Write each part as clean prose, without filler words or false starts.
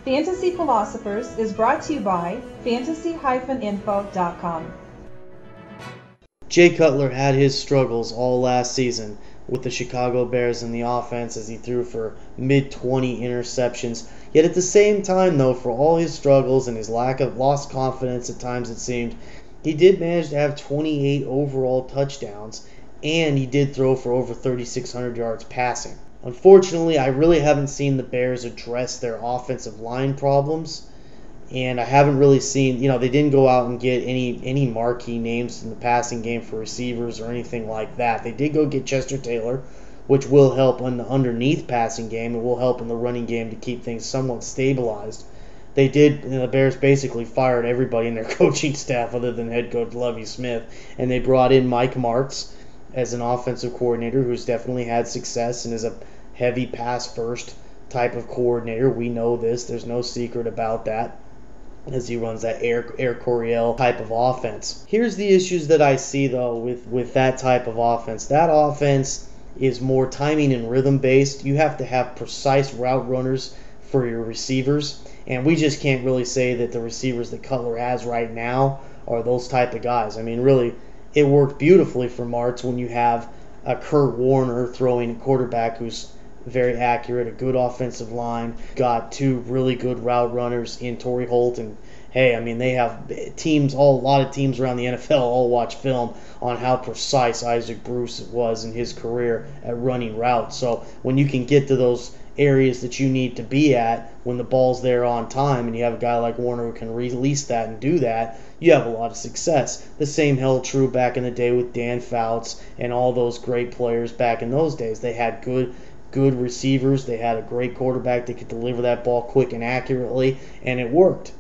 Fantasy Philosophers is brought to you by fantasy-info.com. Jay Cutler had his struggles all last season with the Chicago Bears in the offense as he threw for mid-20 interceptions. Yet at the same time, though, for all his struggles and his lack of lost confidence at times it seemed, he did manage to have 28 overall touchdowns, and he did throw for over 3,600 yards passing. Unfortunately, I really haven't seen the Bears address their offensive line problems, and I haven't really seen, they didn't go out and get any marquee names in the passing game for receivers or anything like that. They did go get Chester Taylor, which will help in the underneath passing game and will help in the running game to keep things somewhat stabilized. They did, the Bears basically fired everybody in their coaching staff other than head coach Lovie Smith, and they brought in Mike Martz as an offensive coordinator who's definitely had success and is a heavy pass-first type of coordinator. We know this. There's no secret about that, as he runs that Air Coryell type of offense. Here's the issues that I see, though, with that type of offense. That offense is more timing and rhythm based. You have to have precise route runners for your receivers, and we just can't really say that the receivers that Cutler has right now are those type of guys. I mean, really, it worked beautifully for Martz when you have a Kurt Warner throwing a quarterback who's very accurate, a good offensive line, got two really good route runners in Torrey Holt, and hey, I mean, they have teams, a lot of teams around the NFL all watch film on how precise Isaac Bruce was in his career at running routes. So when you can get to those areas that you need to be at when the ball's there on time, and you have a guy like Warner who can release that and do that, you have a lot of success. The same held true back in the day with Dan Fouts and all those great players back in those days. They had good receivers. They had a great quarterback that could deliver that ball quick and accurately, and it worked.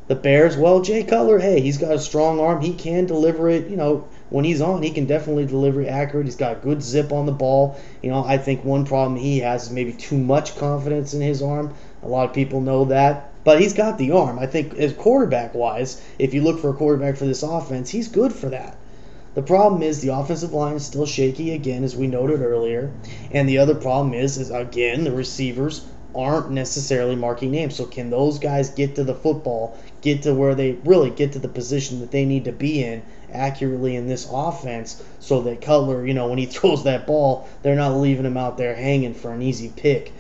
The Bears, well, Jay Cutler, hey, he's got a strong arm. He can deliver it, when he's on, he can definitely deliver it accurate. He's got good zip on the ball. I think one problem he has is maybe too much confidence in his arm. A lot of people know that. But he's got the arm. I think as quarterback-wise, if you look for a quarterback for this offense, he's good for that. The problem is the offensive line is still shaky again, as we noted earlier. And the other problem is again, the receivers aren't necessarily marquee names. So can those guys get to the football, get to where they really get to the position that they need to be in accurately in this offense, so that Cutler, when he throws that ball, they're not leaving him out there hanging for an easy pick.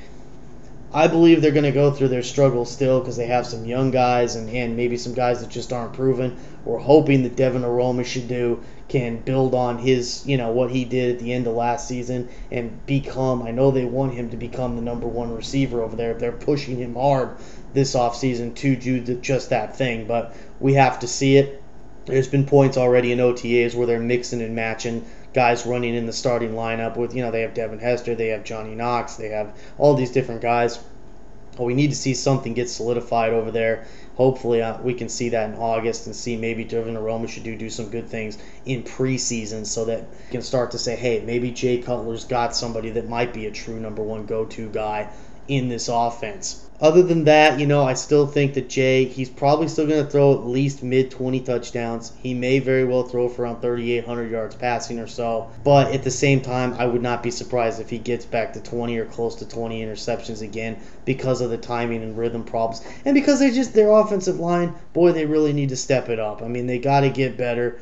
I believe they're going to go through their struggles still because they have some young guys and maybe some guys that just aren't proven. We're hoping that Devin Aromashodu can build on his, what he did at the end of last season and become, I know they want him to become the number one receiver over there. They're pushing him hard this offseason to do just that thing, but we have to see it. There's been points already in OTAs where they're mixing and matching guys running in the starting lineup with, they have Devin Hester, they have Johnny Knox, they have all these different guys. We need to see something get solidified over there. Hopefully we can see that in August and see maybe Devin Aromashodu do some good things in preseason so that we can start to say, hey, maybe Jay Cutler's got somebody that might be a true number one go-to guy in this offense. Other than that, I still think that Jay, he's probably still going to throw at least mid-20 touchdowns. He may very well throw for around 3,800 yards passing or so. But at the same time, I would not be surprised if he gets back to 20 or close to 20 interceptions again because of the timing and rhythm problems. And because their offensive line, boy, they really need to step it up. I mean, they got to get better.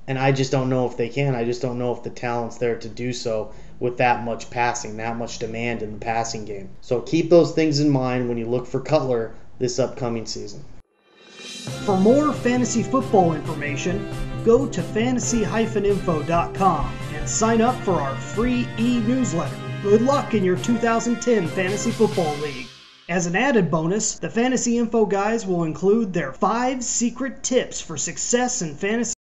And I just don't know if they can. I just don't know if the talent's there to do so with that much passing, that much demand in the passing game. So keep those things in mind when you look for Cutler this upcoming season. For more fantasy football information, go to fantasy-info.com and sign up for our free e-newsletter. Good luck in your 2010 Fantasy Football League. As an added bonus, the Fantasy Info guys will include their 5 secret tips for success in fantasy